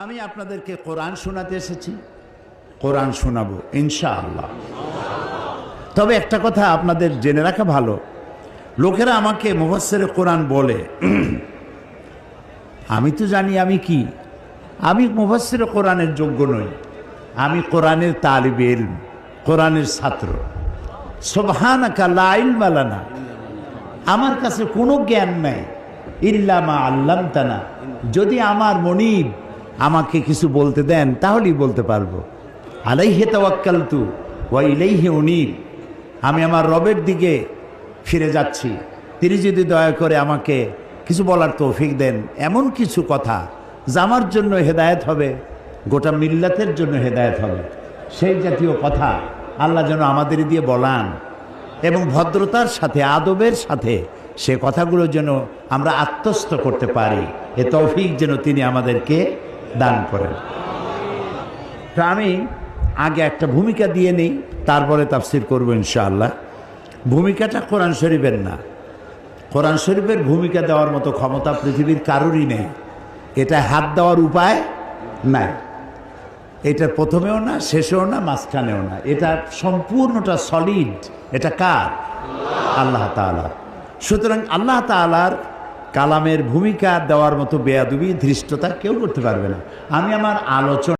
আমি আপনাদেরকে কোরআন শোনাতে এসেছি, কোরআন শোনাবো ইনশাআল্লাহ। তবে একটা কথা আপনাদের জেনে রাখা ভালো, লোকেরা আমাকে মুফাসসিরে কোরআন বলে, আমি তো জানি আমি কি, আমি মুফাসসিরে কোরআনের যোগ্য নই, আমি কোরআনের তালিবে ইলম, কোরআনের ছাত্র। সুবহানাকা লা ইলমা লানা, আমার কাছে কোনো জ্ঞান নাই, ইল্লা মা আল্লামতানা, যদি আমার মনিব আমাকে কিছু বলতে দেন তাহলেই বলতে পারবো। আলাইহি তাওয়াক্কালতু ওয়া ইলাইহি উনীব, আমি আমার রবের দিকে ফিরে যাচ্ছি, তিনি যদি দয়া করে আমাকে কিছু বলার তৌফিক দেন, এমন কিছু কথা যা আমার জন্য হেদায়েত হবে, গোটা মিল্লাতের জন্য হেদায়েত হবে, সেই জাতীয় কথা আল্লাহ যেন আমাদের দিয়ে বলান এবং ভদ্রতার সাথে আদবের সাথে সে কথাগুলো যেন আমরা আত্মস্থ করতে পারি, এ তৌফিক যেন তিনি আমাদেরকে দান করেন। তো আমি আগে একটা ভূমিকা দিয়ে নেই, তারপরে তাফসির করবো ইনশাআল্লাহ। ভূমিকাটা কোরআন শরীফের না, কোরআন শরীফের ভূমিকা দেওয়ার মতো ক্ষমতা পৃথিবীর কারোরই নেই, এটা হাত দেওয়ার উপায় নাই, এটা প্রথমেও না, শেষেও না, মাঝখানেও না, এটা সম্পূর্ণটা সলিড। এটা কার? আল্লাহ তাআলা। সুতরাং আল্লাহ তাআলার কালামের ভূমিকা দেওয়ার মতো বেয়াদবি ধৃষ্টতা কেউ করতে পারবে না। আমি আমার আলোচনা